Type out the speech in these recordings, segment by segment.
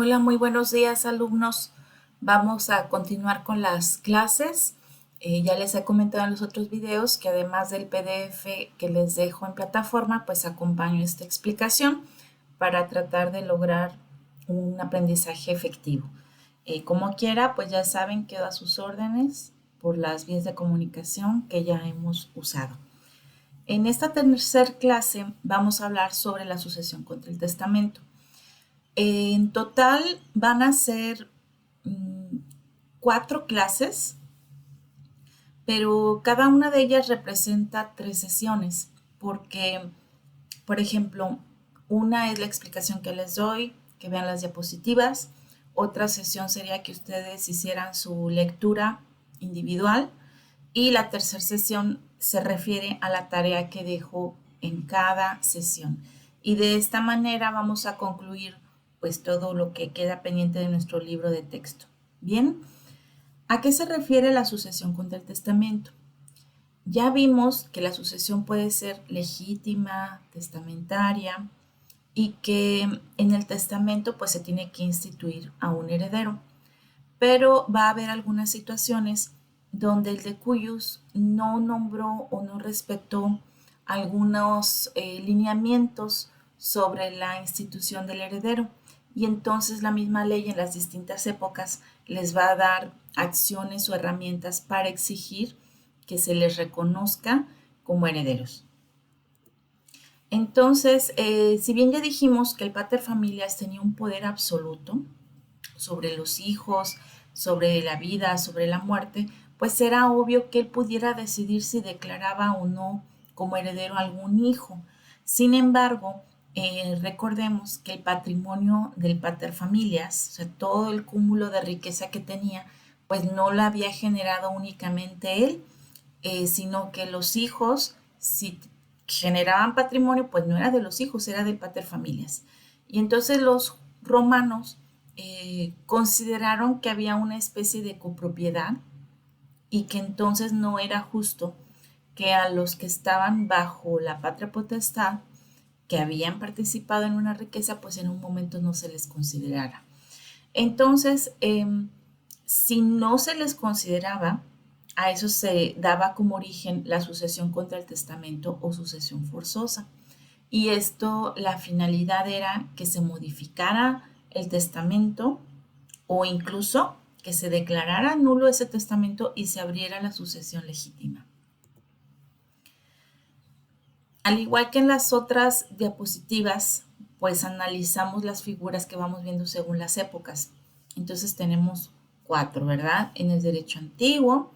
Hola, muy buenos días, alumnos. Vamos a continuar con las clases. Ya les he comentado en los otros videos que además del PDF que les dejo en plataforma, pues acompaño esta explicación para tratar de lograr un aprendizaje efectivo. Como quiera, pues ya saben, quedo a sus órdenes por las vías de comunicación que ya hemos usado. En esta tercera clase vamos a hablar sobre la sucesión contra el testamento. En total van a ser 4 clases, pero cada una de ellas representa 3 sesiones, porque, por ejemplo, una es la explicación que les doy, que vean las diapositivas. Otra sesión sería que ustedes hicieran su lectura individual. Y la tercera sesión se refiere a la tarea que dejo en cada sesión. Y de esta manera vamos a concluir pues todo lo que queda pendiente de nuestro libro de texto. Bien, ¿a qué se refiere la sucesión contra el testamento? Ya vimos que la sucesión puede ser legítima, testamentaria y que en el testamento pues se tiene que instituir a un heredero. Pero va a haber algunas situaciones donde el decuyus no nombró o no respetó algunos lineamientos sobre la institución del heredero, y entonces la misma ley en las distintas épocas les va a dar acciones o herramientas para exigir que se les reconozca como herederos. Entonces, si bien ya dijimos que el pater familias tenía un poder absoluto sobre los hijos, sobre la vida, sobre la muerte, pues era obvio que él pudiera decidir si declaraba o no como heredero a algún hijo. Sin embargo, recordemos que el patrimonio del paterfamilias, o sea, todo el cúmulo de riqueza que tenía, pues no la había generado únicamente él, sino que los hijos, si generaban patrimonio, pues no era de los hijos, era del paterfamilias. Y entonces los romanos consideraron que había una especie de copropiedad y que entonces no era justo que a los que estaban bajo la patria potestad, que habían participado en una riqueza, pues en un momento no se les considerara. Entonces, si no se les consideraba, a eso se daba como origen la sucesión contra el testamento o sucesión forzosa. Y esto, la finalidad era que se modificara el testamento o incluso que se declarara nulo ese testamento y se abriera la sucesión legítima. Al igual que en las otras diapositivas, pues analizamos las figuras que vamos viendo según las épocas. Entonces tenemos 4, ¿verdad? En el derecho antiguo,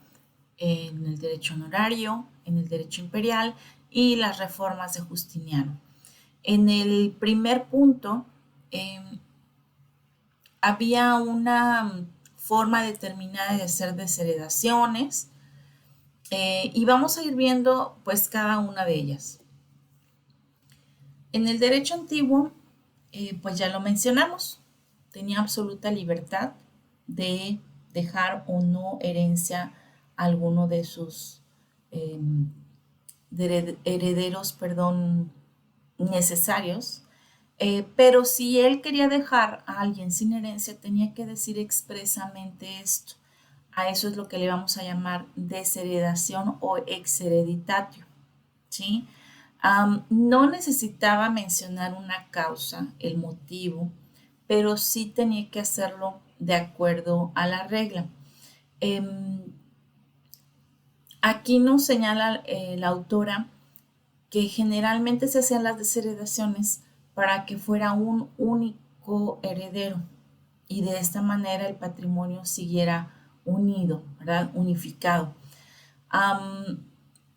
en el derecho honorario, en el derecho imperial y las reformas de Justiniano. En el primer punto, eh, había una forma determinada de hacer desheredaciones, y vamos a ir viendo pues cada una de ellas. En el derecho antiguo, pues ya lo mencionamos, tenía absoluta libertad de dejar o no herencia a alguno de sus eh, herederos, necesarios. Pero si él quería dejar a alguien sin herencia, tenía que decir expresamente esto. A eso es lo que le vamos a llamar desheredación o exhereditatio, ¿sí? No necesitaba mencionar una causa, el motivo, pero sí tenía que hacerlo de acuerdo a la regla. Aquí nos señala la autora que generalmente se hacían las desheredaciones para que fuera un único heredero y de esta manera el patrimonio siguiera unido, ¿verdad? Unificado.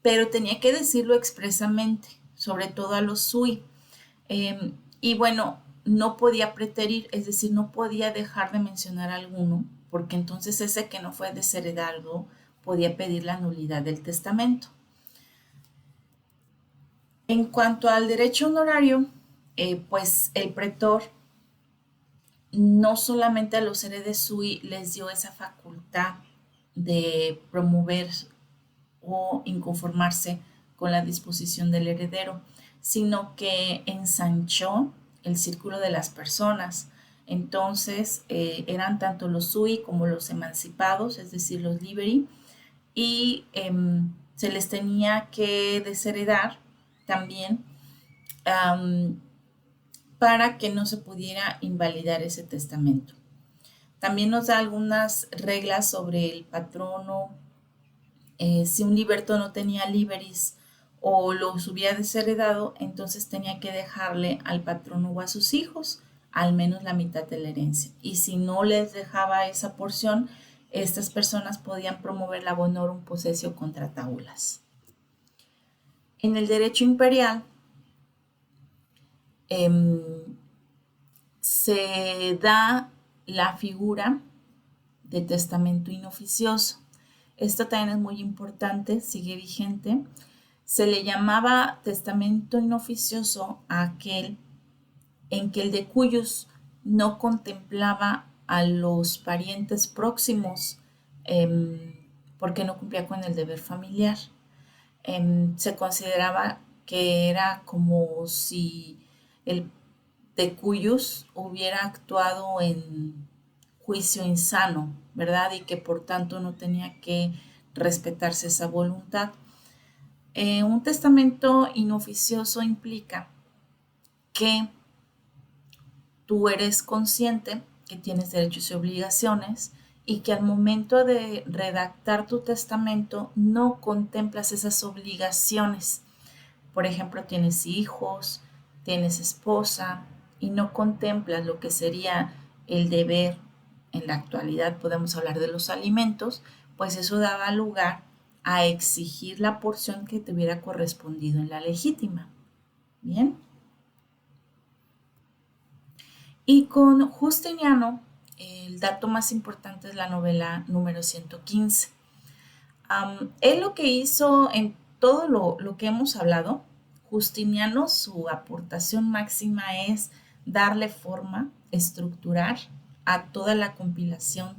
Pero tenía que decirlo expresamente, sobre todo a los sui. Y bueno, no podía preterir, es decir, no podía dejar de mencionar alguno, porque entonces ese que no fue desheredado podía pedir la nulidad del testamento. En cuanto al derecho honorario, pues el pretor no solamente a los heredes sui les dio esa facultad de promover o inconformarse con la disposición del heredero, sino que ensanchó el círculo de las personas. Entonces eran tanto los sui como los emancipados, es decir, los liberi, y se les tenía que desheredar también um, para que no se pudiera invalidar ese testamento. También nos da algunas reglas sobre el patrono. Si un liberto no tenía liberis o los hubiera desheredado, entonces tenía que dejarle al patrono o a sus hijos al menos la mitad de la herencia. Y si no les dejaba esa porción, estas personas podían promover la bonorum possessio contra taulas. En el derecho imperial se da la figura de testamento inoficioso. Esto también es muy importante, sigue vigente. Se le llamaba testamento inoficioso a aquel en que el de cuyos no contemplaba a los parientes próximos porque no cumplía con el deber familiar. Se consideraba que era como si el de cuyos hubiera actuado en juicio insano, ¿verdad? Y que por tanto no tenía que respetarse esa voluntad. Un testamento inoficioso implica que tú eres consciente que tienes derechos y obligaciones y que al momento de redactar tu testamento no contemplas esas obligaciones. Por ejemplo, tienes hijos, tienes esposa y no contemplas lo que sería el deber. En la actualidad podemos hablar de los alimentos, pues eso daba lugar a exigir la porción que te hubiera correspondido en la legítima. Bien. Y con Justiniano, el dato más importante es la novela número 115. Él lo que hizo en todo lo que hemos hablado, Justiniano, su aportación máxima es darle forma, estructurar a toda la compilación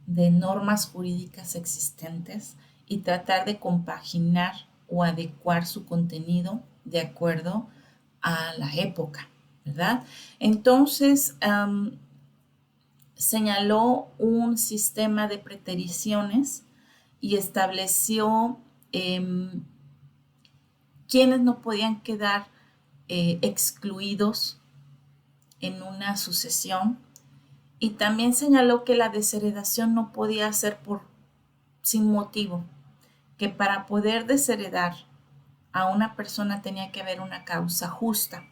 de normas jurídicas existentes y tratar de compaginar o adecuar su contenido de acuerdo a la época, ¿verdad? Entonces, señaló un sistema de pretericiones y estableció quienes no podían quedar excluidos en una sucesión, y también señaló que la desheredación no podía ser sin motivo, que para poder desheredar a una persona tenía que haber una causa justa.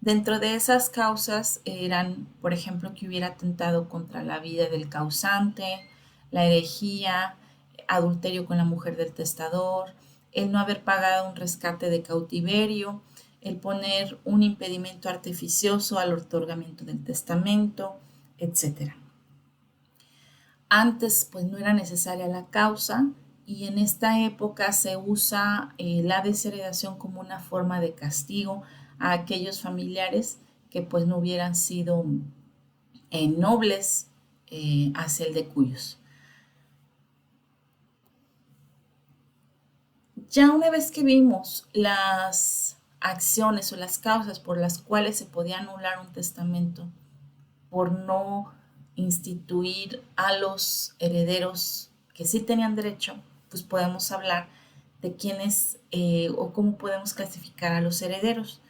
Dentro de esas causas eran, por ejemplo, que hubiera atentado contra la vida del causante, la herejía, adulterio con la mujer del testador, el no haber pagado un rescate de cautiverio, el poner un impedimento artificioso al otorgamiento del testamento, etc. Antes, pues no era necesaria la causa, y en esta época se usa la desheredación como una forma de castigo a aquellos familiares que pues no hubieran sido nobles hacia el de cuyos. Ya una vez que vimos las acciones o las causas por las cuales se podía anular un testamento por no instituir a los herederos que sí tenían derecho, pues podemos hablar de quiénes o cómo podemos clasificar a los herederos.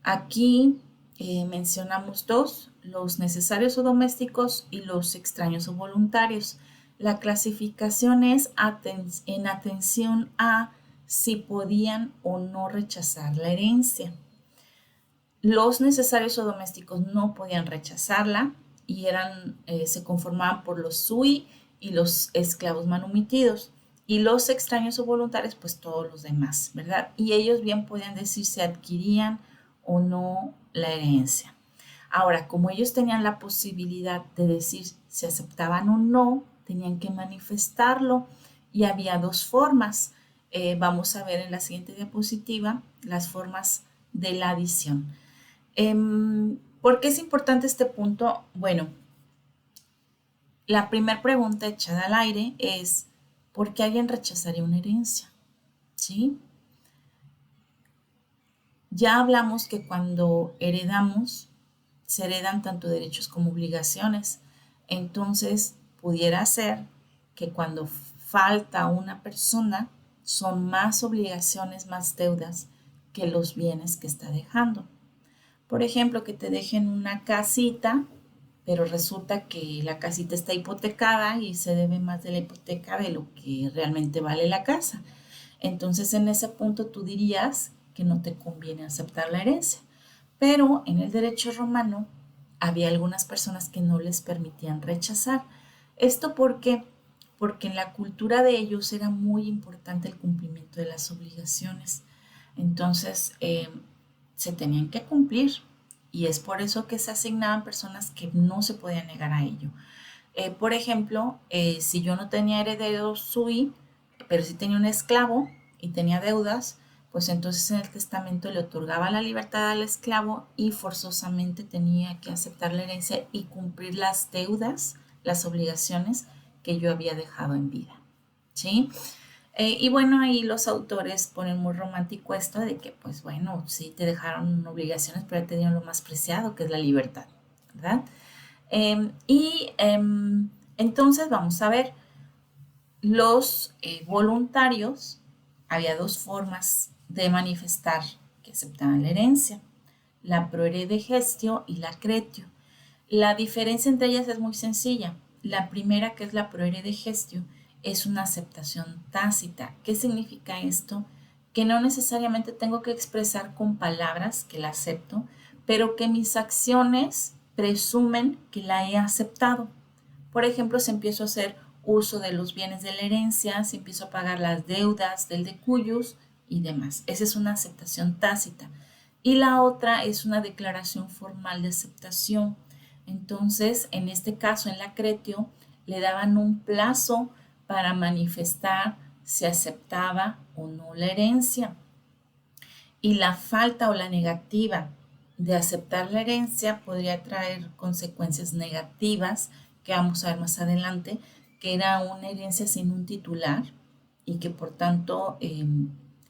Aquí mencionamos dos, los necesarios o domésticos y los extraños o voluntarios. La clasificación es en atención a si podían o no rechazar la herencia. Los necesarios o domésticos no podían rechazarla y se conformaban por los sui y los esclavos manumitidos. Y los extraños o voluntarios, pues todos los demás, ¿verdad? Y ellos bien podían decir si adquirían o no la herencia. Ahora, como ellos tenían la posibilidad de decir si aceptaban o no, tenían que manifestarlo, y había dos formas. Vamos a ver en la siguiente diapositiva las formas de la adición. ¿Por qué es importante este punto? Bueno, la primera pregunta echada al aire es ¿por qué alguien rechazaría una herencia? ¿Sí? Ya hablamos que cuando heredamos se heredan tanto derechos como obligaciones. Entonces, pudiera ser que cuando falta una persona, son más obligaciones, más deudas que los bienes que está dejando. Por ejemplo, que te dejen una casita, pero resulta que la casita está hipotecada y se debe más de la hipoteca de lo que realmente vale la casa. Entonces, en ese punto tú dirías que no te conviene aceptar la herencia. Pero en el derecho romano había algunas personas que no les permitían rechazar. ¿Esto por qué? Porque en la cultura de ellos era muy importante el cumplimiento de las obligaciones. Entonces, se tenían que cumplir y es por eso que se asignaban personas que no se podían negar a ello. Por ejemplo, si yo no tenía herederos sui, pero sí tenía un esclavo y tenía deudas, pues entonces en el testamento le otorgaba la libertad al esclavo y forzosamente tenía que aceptar la herencia y cumplir las deudas, las obligaciones que yo había dejado en vida. ¿Sí? Y bueno, ahí los autores ponen muy romántico esto de que, pues bueno, sí te dejaron obligaciones, pero ya te dieron lo más preciado, que es la libertad, ¿verdad? Entonces vamos a ver, los voluntarios, había dos formas de manifestar que aceptaban la herencia, la proherede gestio y la cretio. La diferencia entre ellas es muy sencilla. La primera, que es la proherede gestio, es una aceptación tácita. ¿Qué significa esto? Que no necesariamente tengo que expresar con palabras que la acepto, pero que mis acciones presumen que la he aceptado. Por ejemplo, si empiezo a hacer uso de los bienes de la herencia, si empiezo a pagar las deudas del decuyus y demás. Esa es una aceptación tácita. Y la otra es una declaración formal de aceptación. Entonces, en este caso, en la cretio, le daban un plazo para manifestar si aceptaba o no la herencia. Y la falta o la negativa de aceptar la herencia podría traer consecuencias negativas que vamos a ver más adelante, que era una herencia sin un titular y que por tanto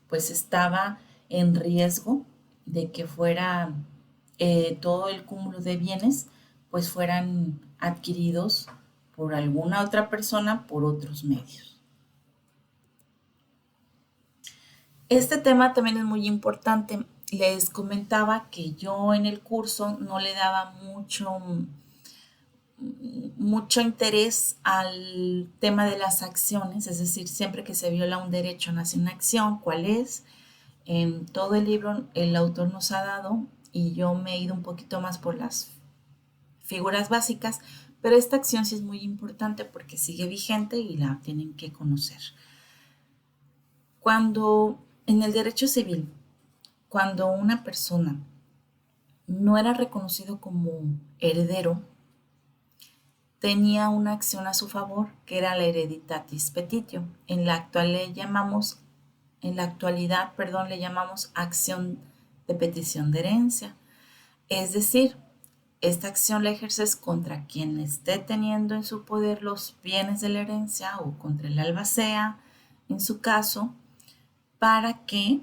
pues estaba en riesgo de que fuera todo el cúmulo de bienes pues fueran adquiridos por alguna otra persona por otros medios. Este tema también es muy importante. Les comentaba que yo en el curso no le daba mucho interés al tema de las acciones, es decir, siempre que se viola un derecho nace una acción, ¿cuál es? En todo el libro el autor nos ha dado y yo me he ido un poquito más por las figuras básicas, pero esta acción sí es muy importante porque sigue vigente y la tienen que conocer. Cuando en el derecho civil, cuando una persona no era reconocido como heredero, tenía una acción a su favor que era la hereditatis petitio. En la actualidad, perdón, le llamamos acción de petición de herencia. Es decir, esta acción la ejerces contra quien esté teniendo en su poder los bienes de la herencia o contra el albacea, en su caso, para que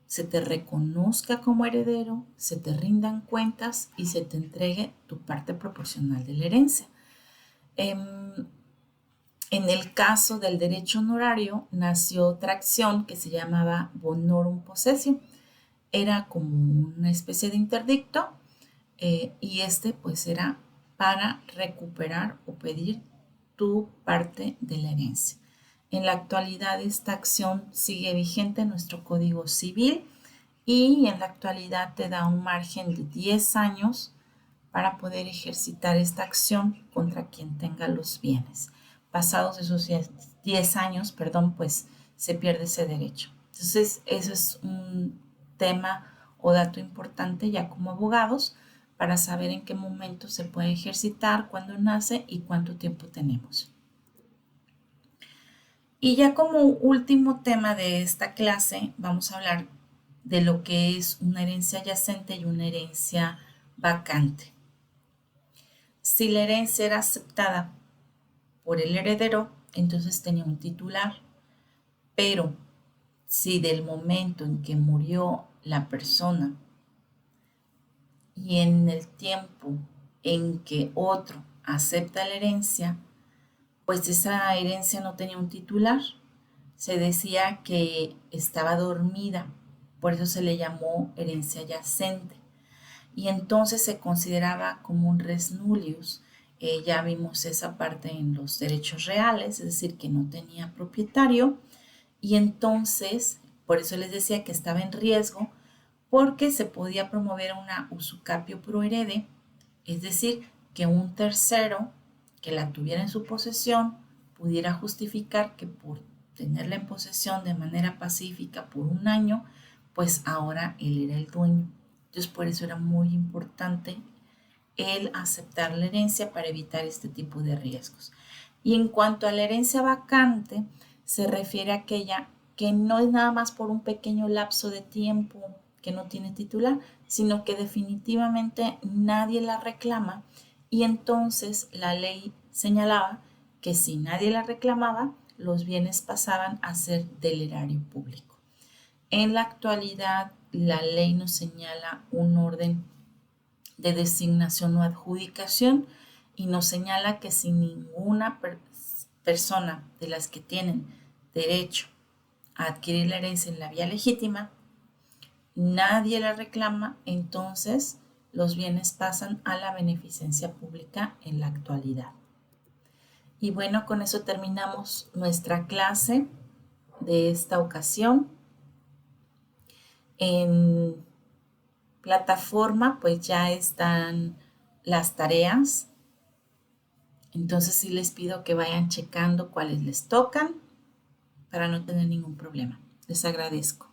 se te reconozca como heredero, se te rindan cuentas y se te entregue tu parte proporcional de la herencia. En el caso del derecho honorario nació otra acción que se llamaba bonorum possessio. Era como una especie de interdicto y este pues era para recuperar o pedir tu parte de la herencia. En la actualidad esta acción sigue vigente en nuestro Código Civil y en la actualidad te da un margen de 10 años para poder ejercitar esta acción contra quien tenga los bienes. Pasados esos 10 años, perdón, pues se pierde ese derecho. Entonces, eso es un tema o dato importante ya como abogados para saber en qué momento se puede ejercitar, cuándo nace y cuánto tiempo tenemos. Y ya como último tema de esta clase, vamos a hablar de lo que es una herencia yacente y una herencia vacante. Si la herencia era aceptada por el heredero, entonces tenía un titular, pero si del momento en que murió la persona y en el tiempo en que otro acepta la herencia, pues esa herencia no tenía un titular. Se decía que estaba dormida, por eso se le llamó herencia yacente. Y entonces se consideraba como un res nullius. Ya vimos esa parte en los derechos reales, es decir, que no tenía propietario. Y entonces, por eso les decía que estaba en riesgo, porque se podía promover una usucapio pro herede, es decir, que un tercero que la tuviera en su posesión pudiera justificar que por tenerla en posesión de manera pacífica por un año, pues ahora él era el dueño. Entonces por eso era muy importante el aceptar la herencia para evitar este tipo de riesgos. Y en cuanto a la herencia vacante, se refiere a aquella que no es nada más por un pequeño lapso de tiempo que no tiene titular, sino que definitivamente nadie la reclama y entonces la ley señalaba que si nadie la reclamaba, los bienes pasaban a ser del erario público. En la actualidad, la ley nos señala un orden de designación o adjudicación y nos señala que si ninguna persona de las que tienen derecho a adquirir la herencia en la vía legítima, nadie la reclama, entonces los bienes pasan a la beneficencia pública en la actualidad. Y bueno, con eso terminamos nuestra clase de esta ocasión. En plataforma pues ya están las tareas, entonces sí les pido que vayan checando cuáles les tocan para no tener ningún problema. Les agradezco.